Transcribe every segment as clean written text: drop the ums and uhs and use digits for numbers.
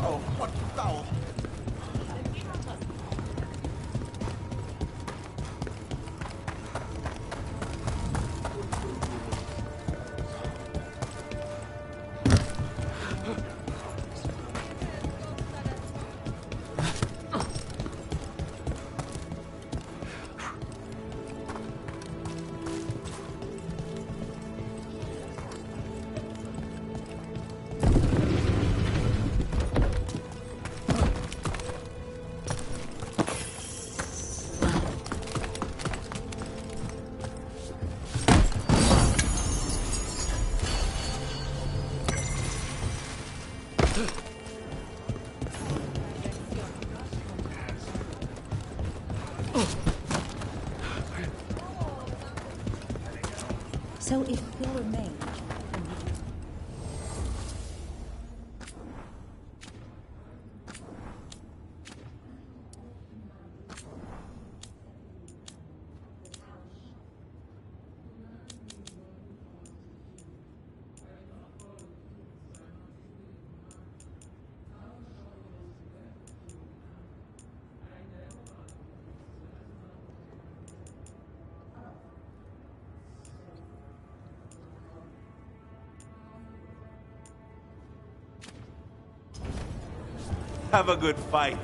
Oh, what foul! So if Phil remains, Have a good fight.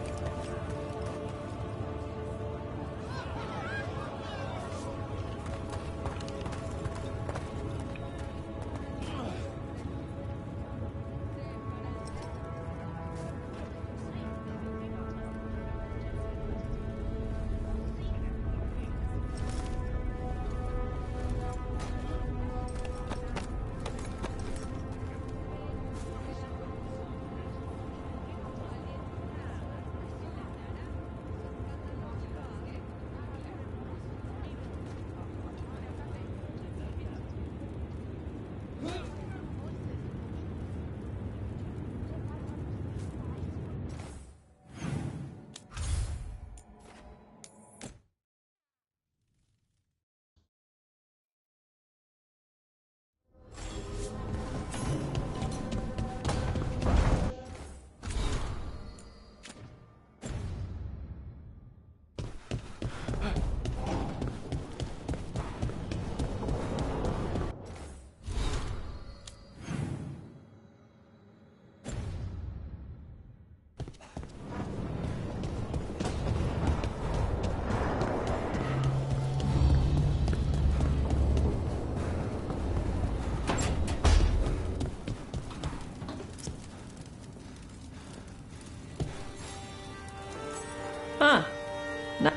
Huh. No.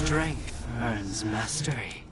Strength earns mastery.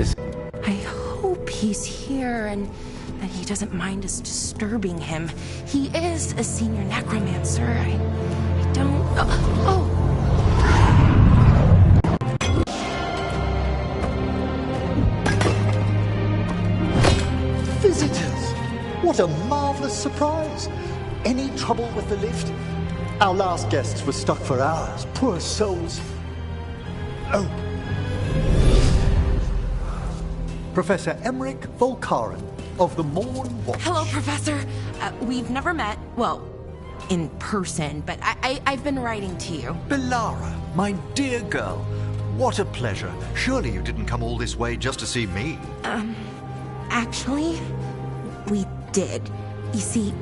this. I hope he's here and that he doesn't mind us disturbing him. He is a senior necromancer. I don't... Oh! Visitors! What a marvelous surprise! Any trouble with the lift? Our last guests were stuck for hours. Poor souls. Oh. Professor Emmerich Volkaren of the Morn Watch. Hello, Professor. We've never met. Well, in person, but I've been writing to you. Belara, my dear girl, what a pleasure. Surely you didn't come all this way just to see me. Actually, we did. You see,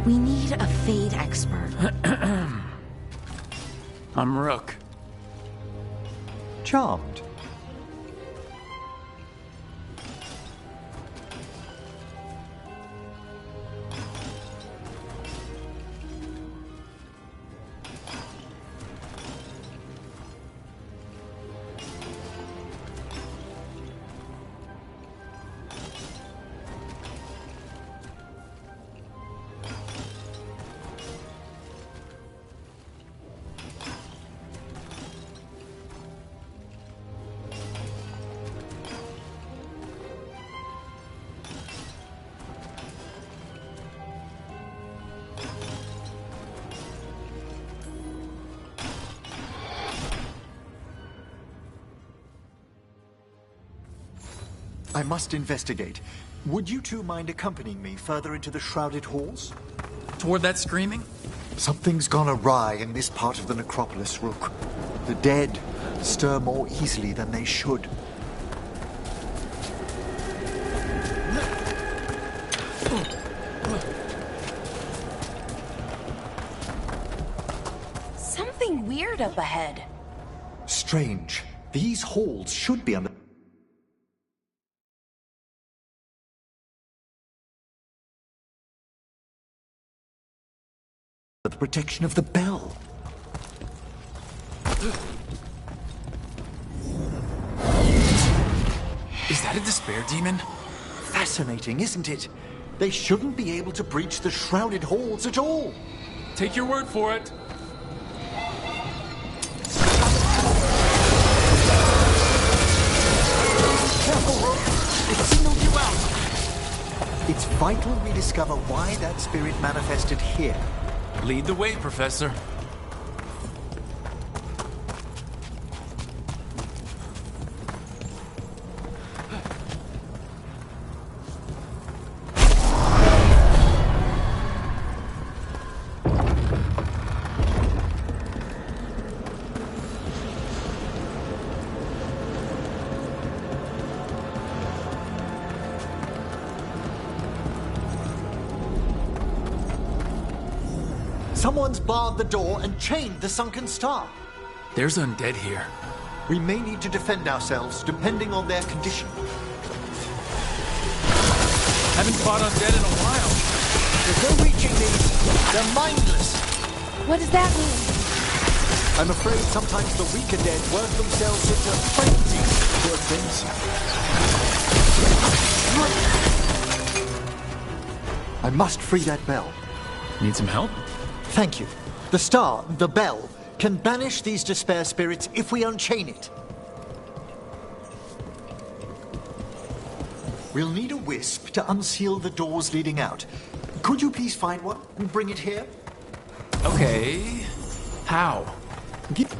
we need a Fade expert. I'm Rook. Charmed. I must investigate. Would you two mind accompanying me further into the shrouded halls? Toward that screaming? Something's gone awry in this part of the necropolis, Rook. The dead stir more easily than they should. Something weird up ahead. Strange. These halls should be under the protection of the bell. Is that a despair demon? Fascinating, isn't it? They shouldn't be able to breach the shrouded halls at all. Take your word for it. Careful, Rook. It signaled you out. It's vital we discover why that spirit manifested here. Lead the way, Professor. Someone's barred the door and chained the sunken star. There's undead here. We may need to defend ourselves, depending on their condition. Haven't fought undead in a while. There's no reaching these. They're mindless. What does that mean? I'm afraid sometimes the weaker dead work themselves into frenzy. Poor things. I must free that bell. Need some help? Thank you. The star, the bell, can banish these despair spirits if we unchain it. We'll need a wisp to unseal the doors leading out. Could you please find one and bring it here? Okay. How? Give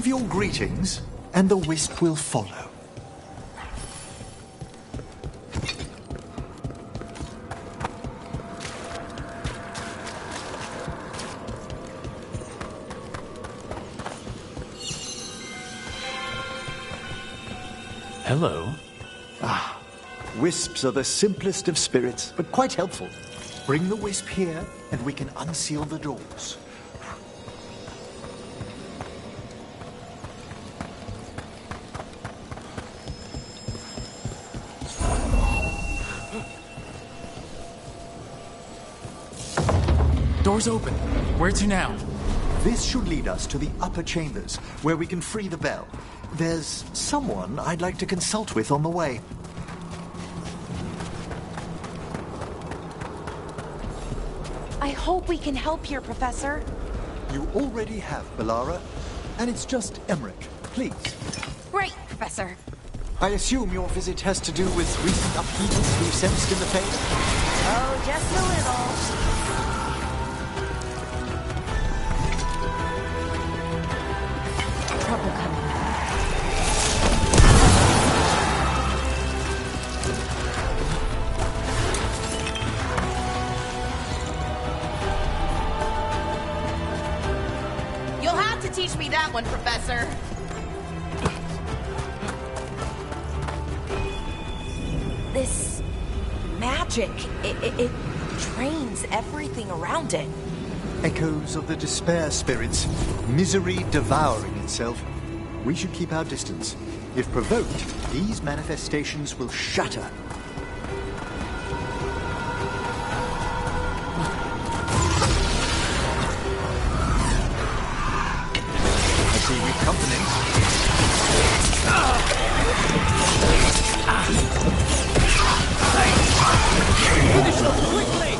your greetings, and the wisp will follow. Hello. Wisps are the simplest of spirits, but quite helpful. Bring the wisp here, and we can unseal the doors. Door's open. Where to now? This should lead us to the upper chambers, where we can free the bell. There's someone I'd like to consult with on the way. I hope we can help here, Professor. You already have, Bellara. And it's just Emmerich. Please. Right, Professor. I assume your visit has to do with recent upheavals we've sensed in the Fae? Oh, just a little. Trouble coming. You'll have to teach me that one, Professor. This magic, it drains everything around it. Echoes of the despair spirits, misery devouring itself. We should keep our distance. If provoked, these manifestations will shatter. I see we've company. Finish them quickly!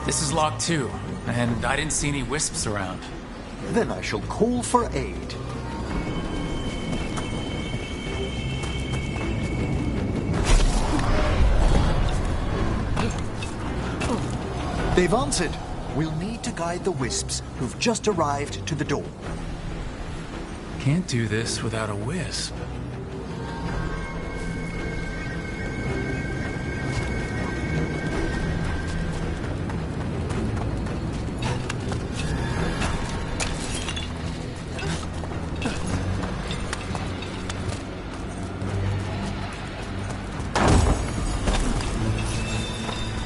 This is locked too, and I didn't see any wisps around. Then I shall call for aid. They've answered. We'll need to guide the wisps who've just arrived to the door. Can't do this without a wisp.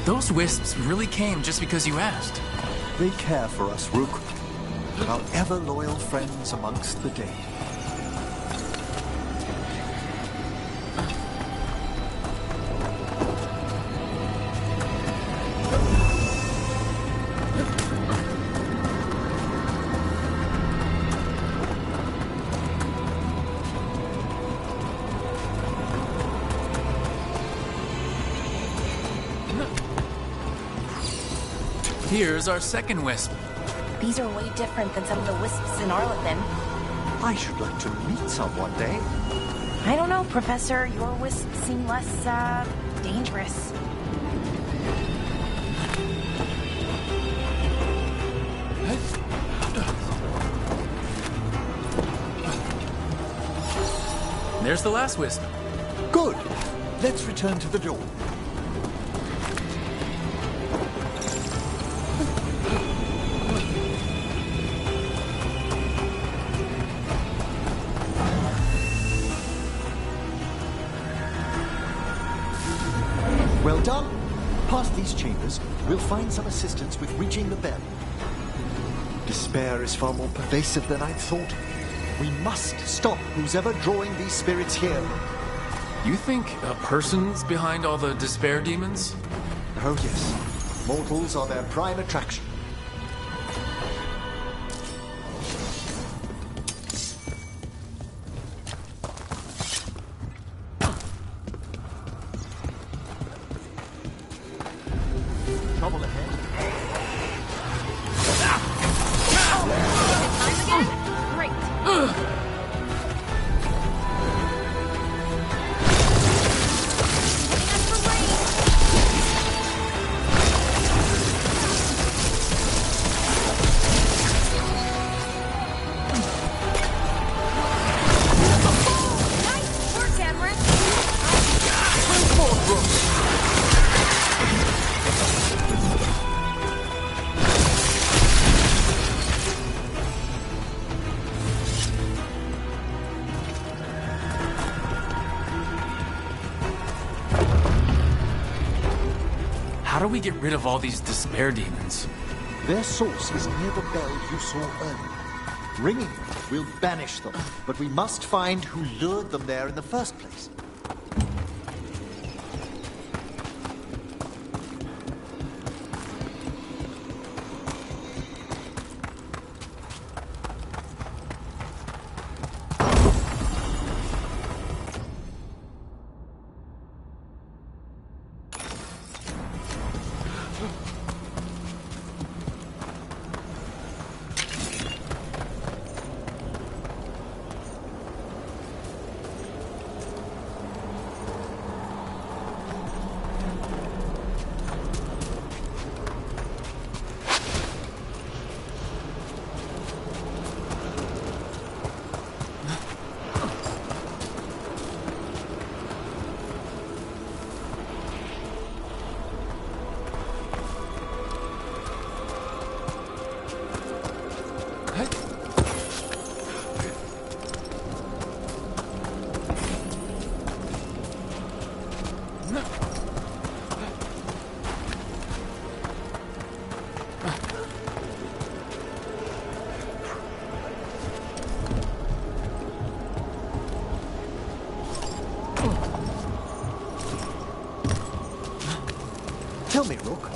Those wisps really came just because you asked. They care for us, Rook. Our ever-loyal friends amongst the dead. Here's our second wisp. These are way different than some of the wisps in Arlington. I should like to meet some one day. I don't know, Professor. Your wisps seem less, dangerous. There's the last wisp. Good. Let's return to the door. Well done. Past these chambers, we'll find some assistance with reaching the bell. Despair is far more pervasive than I'd thought. We must stop who's ever drawing these spirits here. You think a person's behind all the despair demons? Oh yes, mortals are their prime attraction. Trouble ahead. do we get rid of all these despair demons? Their source is near the bell you saw earlier. Ringing it will banish them, but we must find who lured them there in the first place. Tell me, Rook,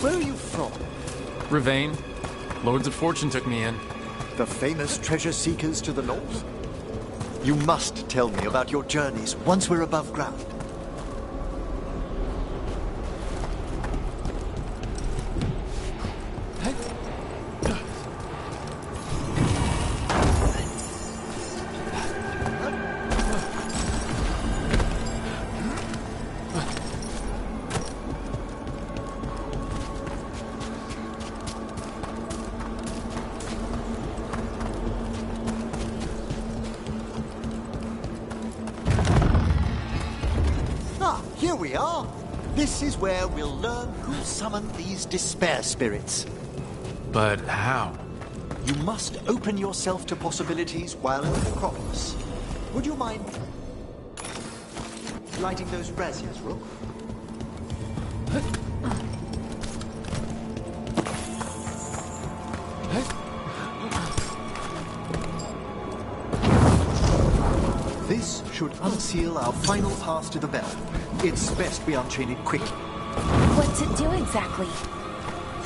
where are you from? Ravane. Lords of Fortune took me in. The famous treasure seekers to the north? You must tell me about your journeys once we're above ground. Here we are. This is where we'll learn who summoned these despair spirits. But how? You must open yourself to possibilities while in the necropolis. Would you mind lighting those braziers, Rook? This should unseal our final path to the bell. It's best we unchain it quickly. What's it do exactly?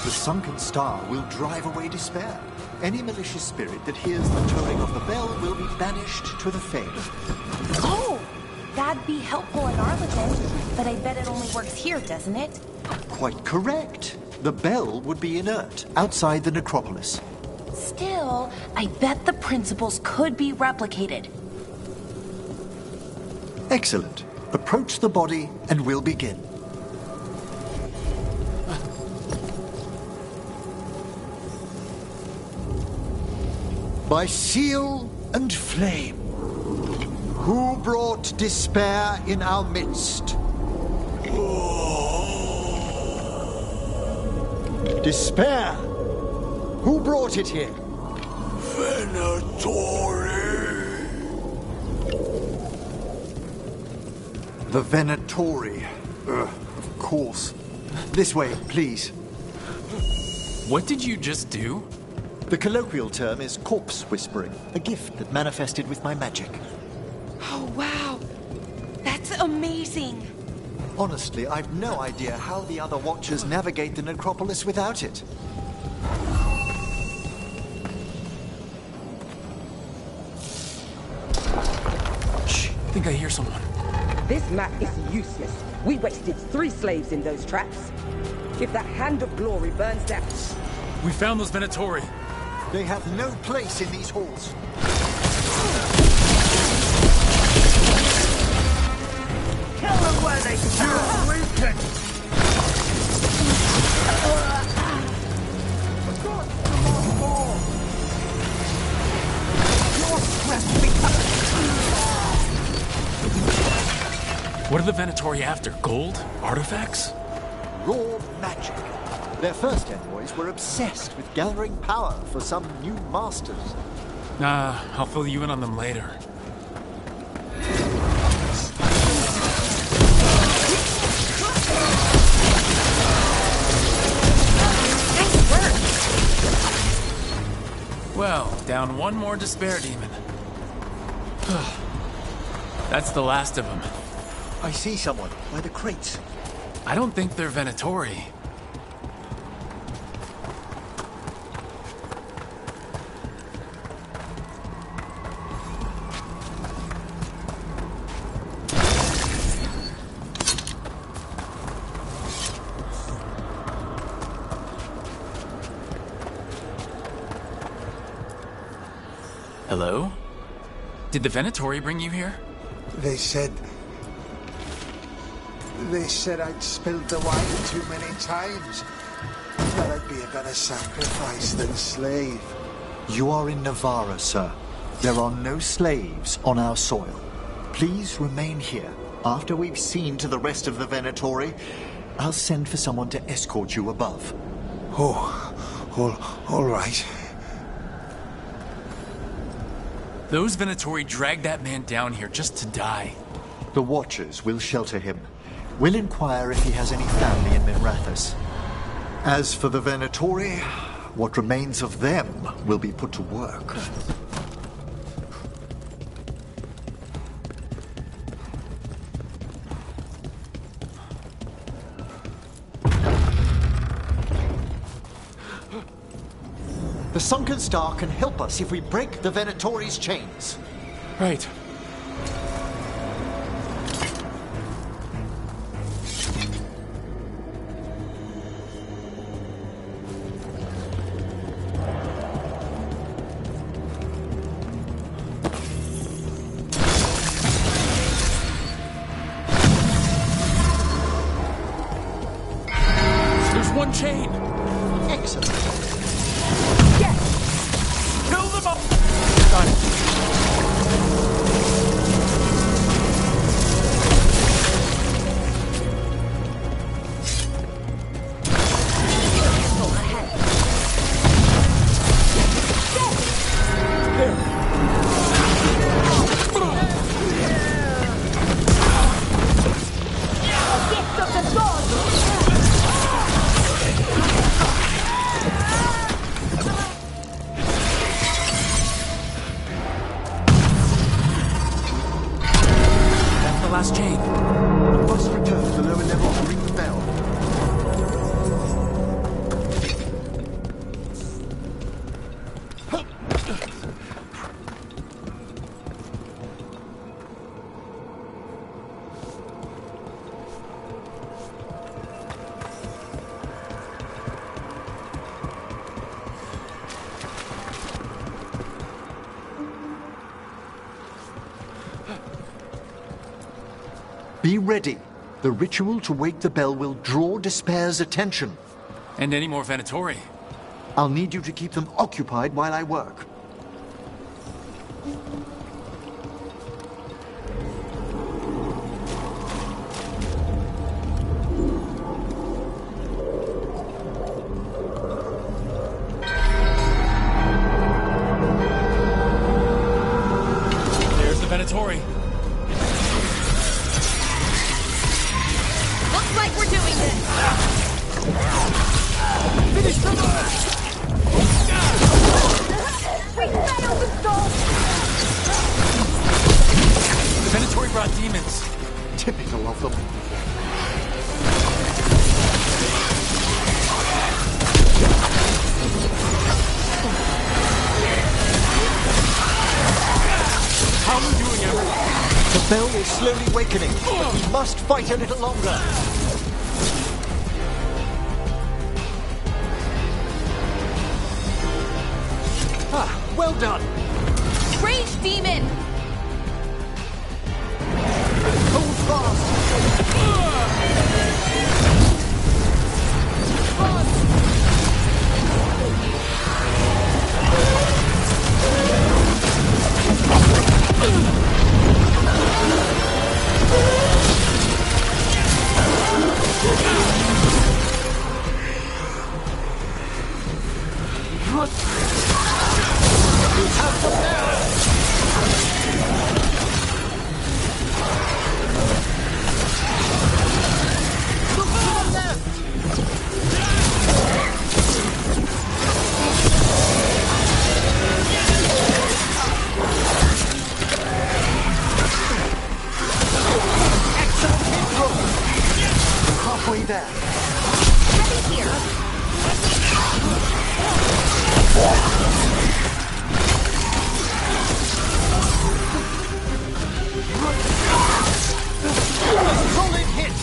The sunken star will drive away despair. Any malicious spirit that hears the tolling of the bell will be banished to the Fade. Oh, that'd be helpful in Arlington, but I bet it only works here, doesn't it? Quite correct. The bell would be inert outside the necropolis. Still, I bet the principles could be replicated. Excellent. Approach the body and we'll begin. By seal and flame, who brought despair in our midst? Despair! Who brought it here? The Venatori. Of course. This way, please. What did you just do? The colloquial term is corpse whispering, a gift that manifested with my magic. Oh, wow. That's amazing. Honestly, I've no idea how the other Watchers navigate the necropolis without it. Shh, I think I hear someone. This map is useless. We wasted 3 slaves in those traps. If that hand of glory burns down... We found those Venatori. They have no place in these halls. Tell them where they stand. Weakened. What are the Venatori after? Gold? Artifacts? Raw magic. Their first envoys were obsessed with gathering power for some new masters. I'll fill you in on them later. Found one more despair demon. That's the last of them. I see someone by the crates. I don't think they're Venatori. Hello? Did the Venatori bring you here? They said I'd spilled the wine too many times. That I'd be a better sacrifice than slave. You are in Navarra, sir. There are no slaves on our soil. Please remain here. After we've seen to the rest of the Venatori, I'll send for someone to escort you above. All right. Those Venatori dragged that man down here just to die. The Watchers will shelter him. We'll inquire if he has any family in Minrathous. As for the Venatori, what remains of them will be put to work. The Sunken Star can help us if we break the Venatori's chains. Right. There's one chain. Excellent. Kill them all! Got it. Last chain. We must return to the lower level to ring the bell. Be ready. The ritual to wake the bell will draw Despair's attention. And any more Venatori. I'll need you to keep them occupied while I work. There's the Venatori. Looks like we're doing this. Finish the move! We failed to stall. The Venatori brought demons. Typical of them. How are we doing, everyone? The bell is slowly wakening, but we must fight a little longer. Well done. Rage demon. Hold fast. Halfway there. Heavy here. Solid hit!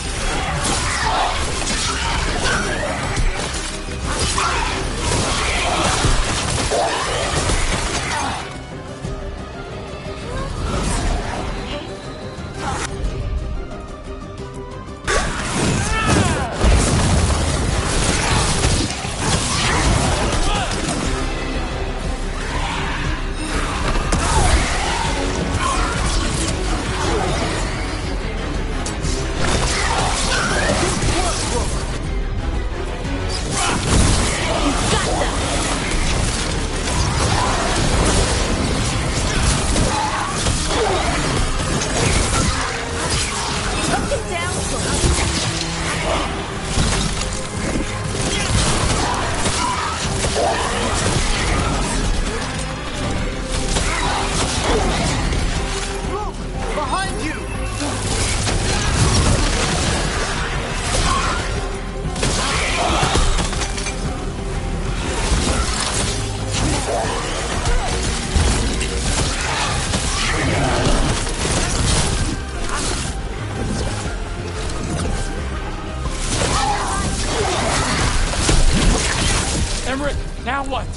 Now what?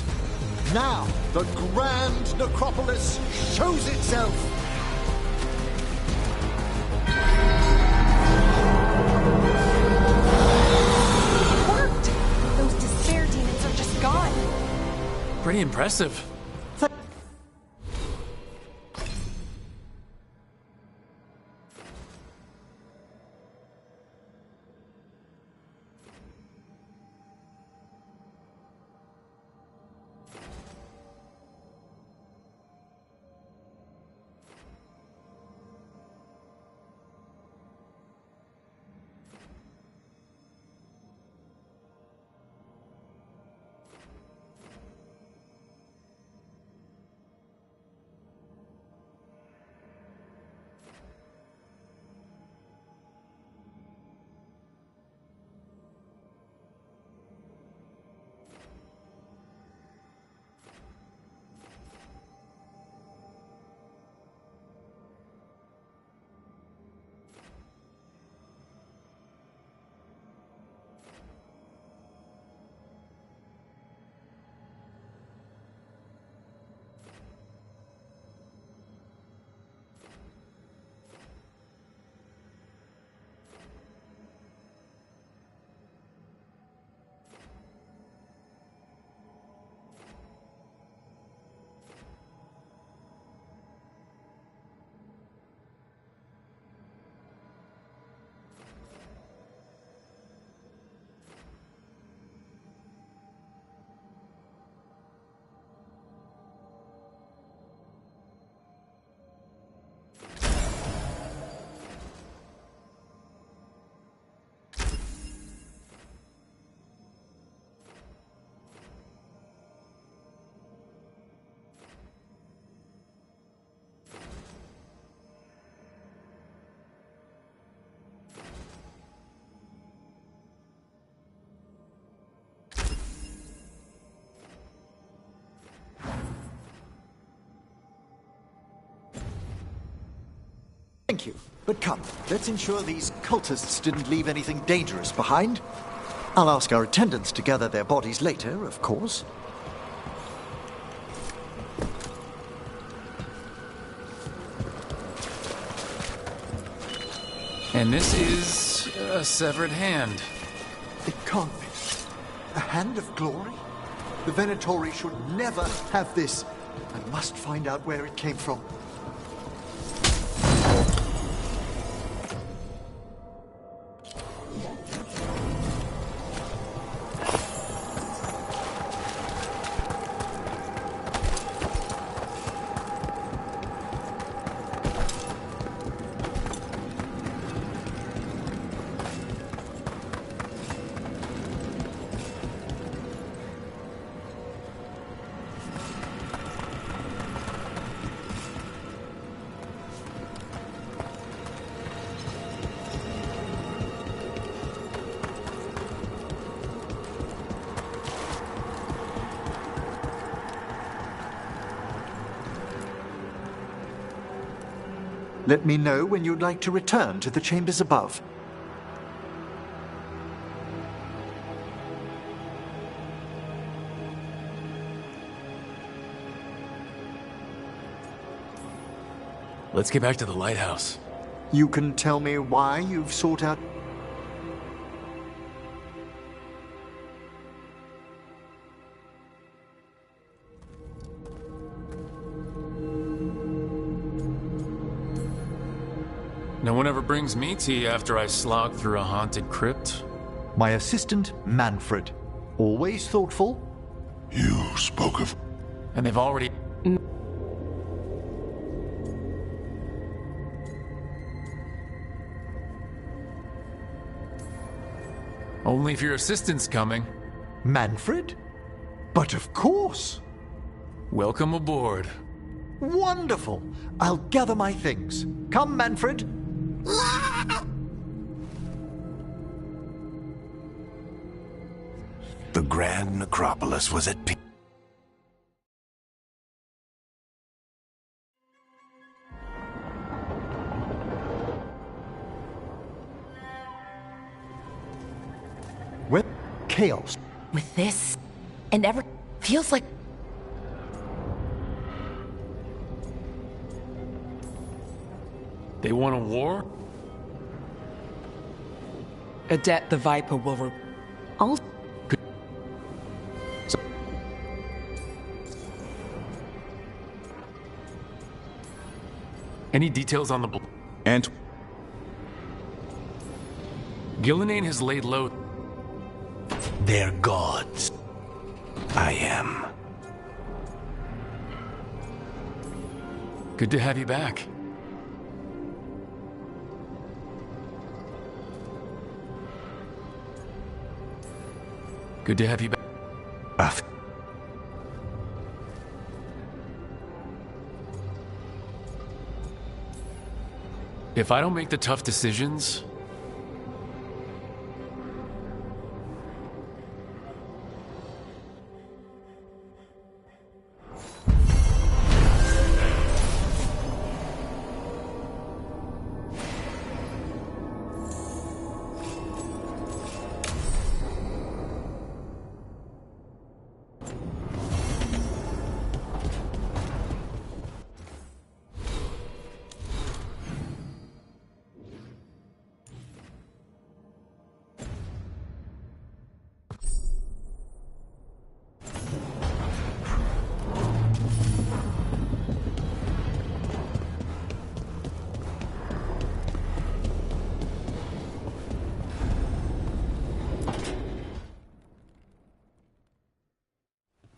Now, the grand necropolis shows itself! It worked! Those despair demons are just gone. Pretty impressive. Thank you. But come, let's ensure these cultists didn't leave anything dangerous behind. I'll ask our attendants to gather their bodies later, of course. And this is a severed hand. It can't be. A hand of glory? The Venatori should never have this. I must find out where it came from. Let me know when you'd like to return to the chambers above. Let's get back to the lighthouse. You can tell me why you've sought out... No one ever brings me tea after I slog through a haunted crypt. My assistant, Manfred. Always thoughtful. You spoke of... And they've already... Only if your assistant's coming. Manfred? But of course! Welcome aboard. Wonderful! I'll gather my things. Come, Manfred. The Grand Necropolis was at peace. Well, chaos. With this, and ever feels like... They want a war? Adept the Viper will... All... Any details on the... And... Gillenane has laid low... They're gods. I am. Good to have you back. Good to have you back. If I don't make the tough decisions...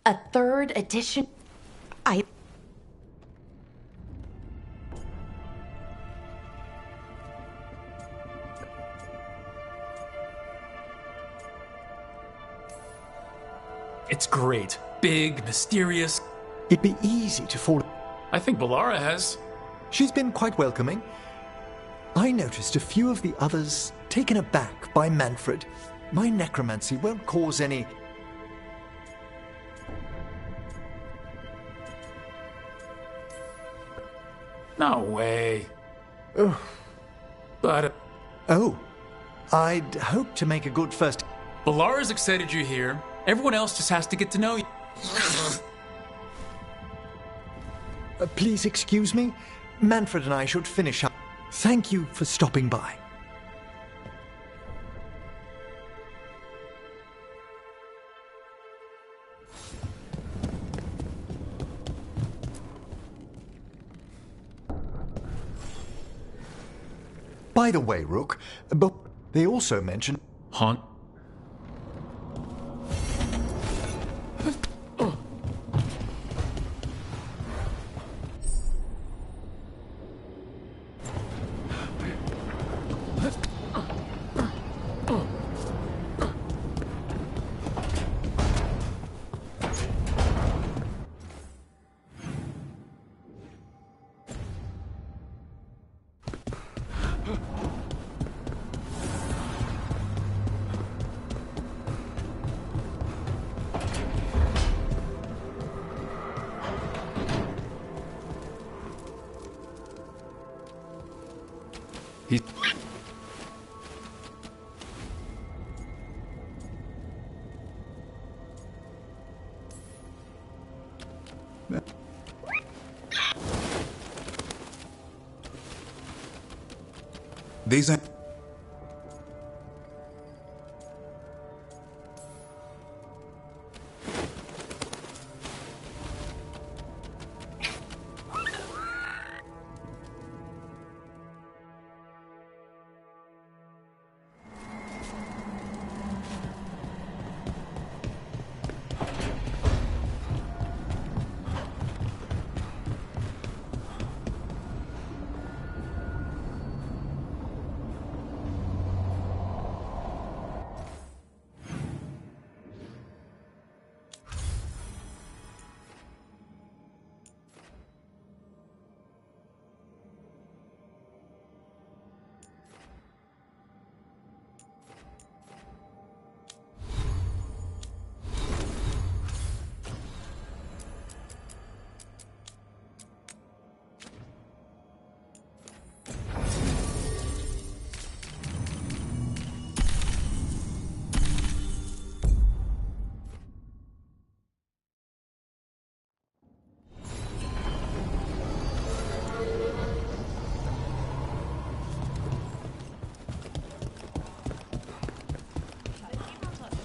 A third edition? It's great. Big, mysterious. It'd be easy to fall... I think Balara has. She's been quite welcoming. I noticed a few of the others taken aback by Manfred. My necromancy won't cause any... No way. Oh. But... Oh. I'd hoped to make a good first... Balara's excited you're here. Everyone else just has to get to know you. Please excuse me. Manfred and I should finish up. Thank you for stopping by. By the way, Rook, but they also mentioned... Haunt? He... These are...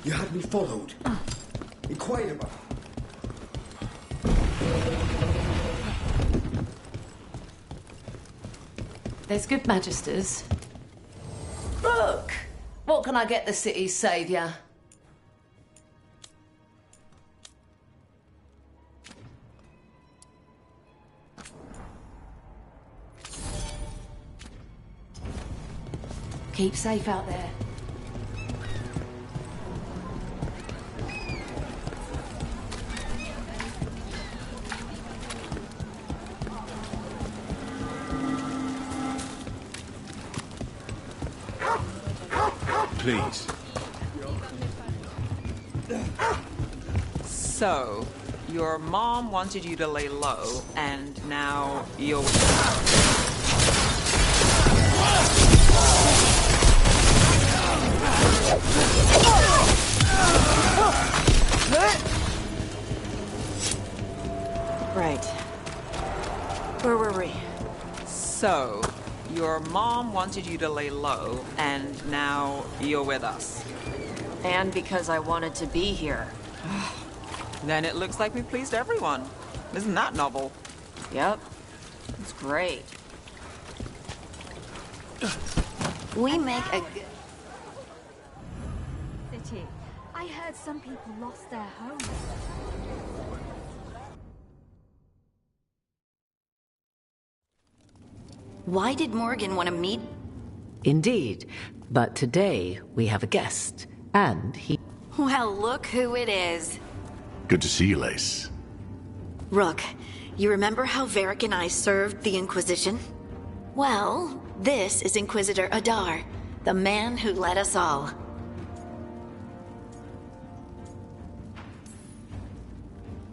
You had me followed. Be quiet about it. There's good magisters. Look! What can I get the city's saviour? Keep safe out there. Please. So, your mom wanted you to lay low, and now you're... Right. Where were we? So, your mom wanted you to lay low, and now you're with us. And because I wanted to be here. Then it looks like we pleased everyone. Isn't that novel? Yep. It's great. We make a good city. I heard some people lost their homes. Why did Morgan want to meet? Indeed, but today we have a guest, and he... Well, look who it is. Good to see you, Lace. Rook, you remember how Varric and I served the Inquisition? Well, this is Inquisitor Adar, the man who led us all.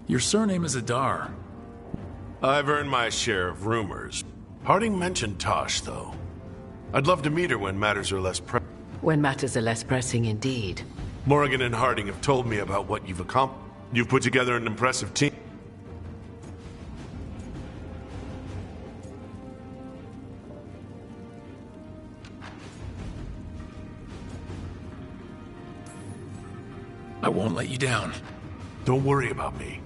Your surname is Adar. I've earned my share of rumors. Harding mentioned Tosh, though. I'd love to meet her when matters are less pressing. When matters are less pressing, indeed. Morgan and Harding have told me about what you've accomplished. You've put together an impressive team. I won't let you down. Don't worry about me.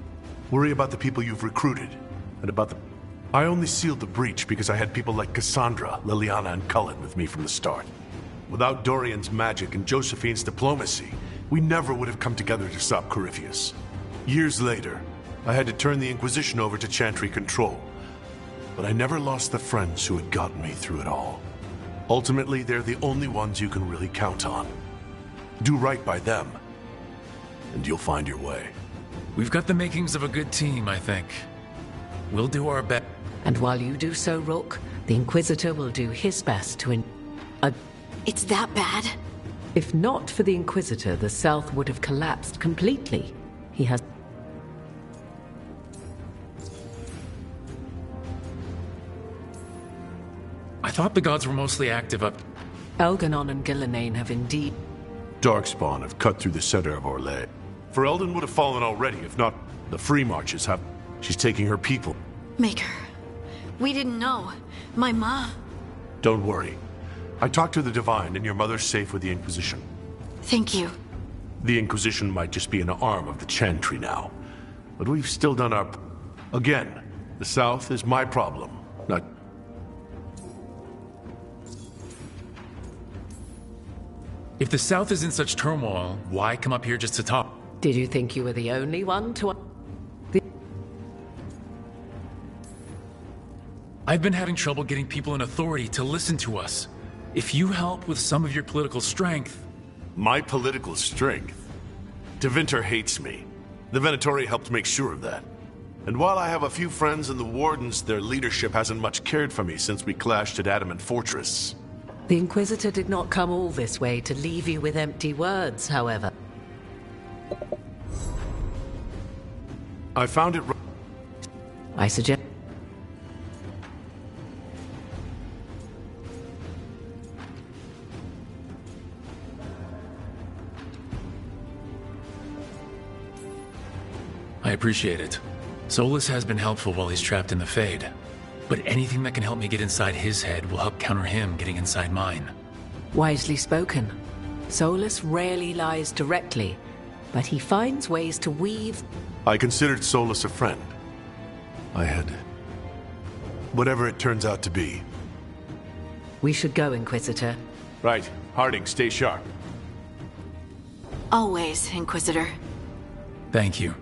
Worry about the people you've recruited, and about the... I only sealed the breach because I had people like Cassandra, Liliana, and Cullen with me from the start. Without Dorian's magic and Josephine's diplomacy, we never would have come together to stop Corypheus. Years later, I had to turn the Inquisition over to Chantry control. But I never lost the friends who had gotten me through it all. Ultimately, they're the only ones you can really count on. Do right by them, and you'll find your way. We've got the makings of a good team, I think. We'll do our best. And while you do so, Rook, the Inquisitor will do his best to It's that bad? If not for the Inquisitor, the South would have collapsed completely. He has... I thought the gods were mostly active up... Elganon and Gillenane have indeed... Darkspawn have cut through the center of Orlais. For Eldon would have fallen already, if not the Free Marches have. She's taking her people. Maker, we didn't know. My ma... Don't worry. I talked to the Divine, and your mother's safe with the Inquisition. Thank you. The Inquisition might just be an arm of the Chantry now. But we've still done our... Again, the South is my problem, not... If the South is in such turmoil, why come up here just to talk? Did you think you were the only one to... I've been having trouble getting people in authority to listen to us. If you help with some of your political strength... My political strength? Tevinter hates me. The Venatori helped make sure of that. And while I have a few friends in the Wardens, their leadership hasn't much cared for me since we clashed at Adamant Fortress. The Inquisitor did not come all this way to leave you with empty words, however. I found it... I suggest... I appreciate it. Solus has been helpful while he's trapped in the Fade. But anything that can help me get inside his head will help counter him getting inside mine. Wisely spoken. Solus rarely lies directly, but he finds ways to weave... I considered Solus a friend. I had... whatever it turns out to be. We should go, Inquisitor. Right. Harding, stay sharp. Always, Inquisitor. Thank you.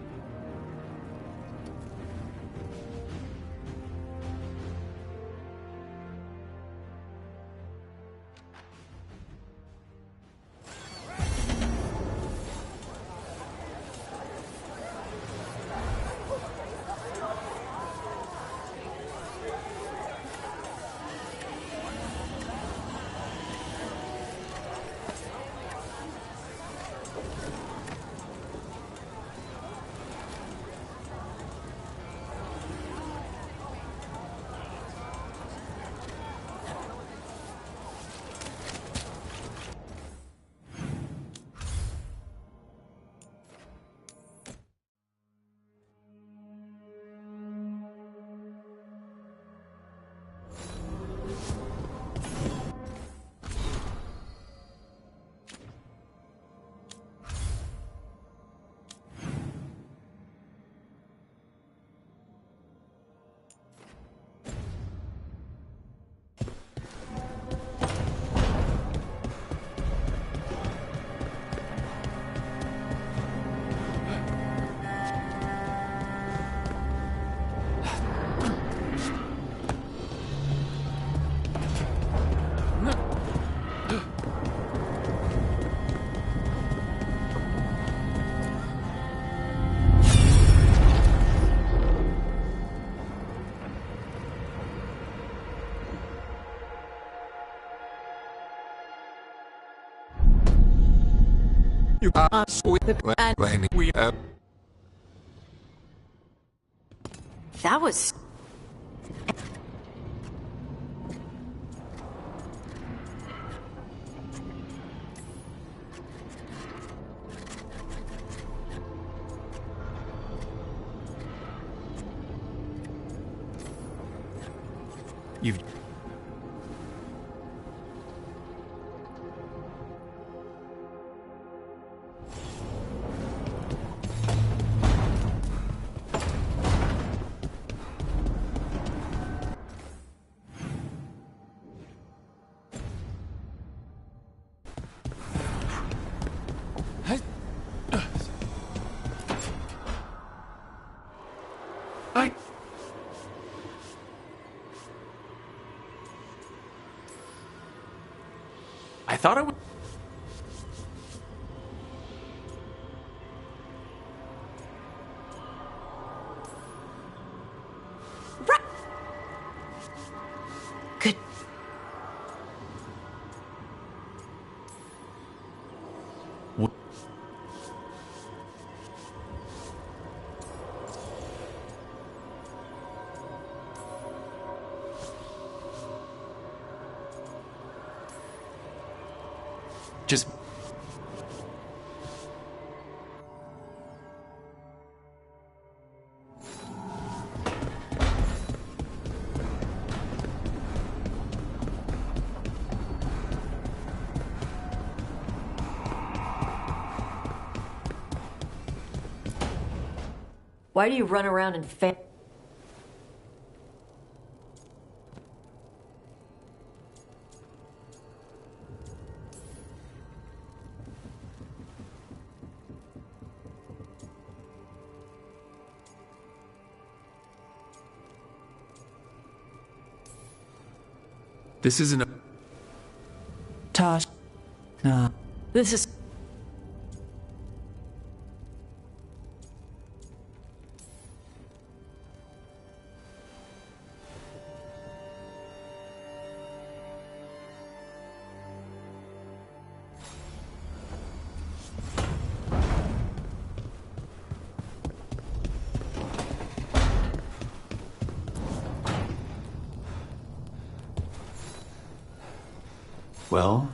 You ask with the when we That was... You've... I thought I would... Good. Just... Why do you run around and This isn't a... Tosh? No. This is... Well,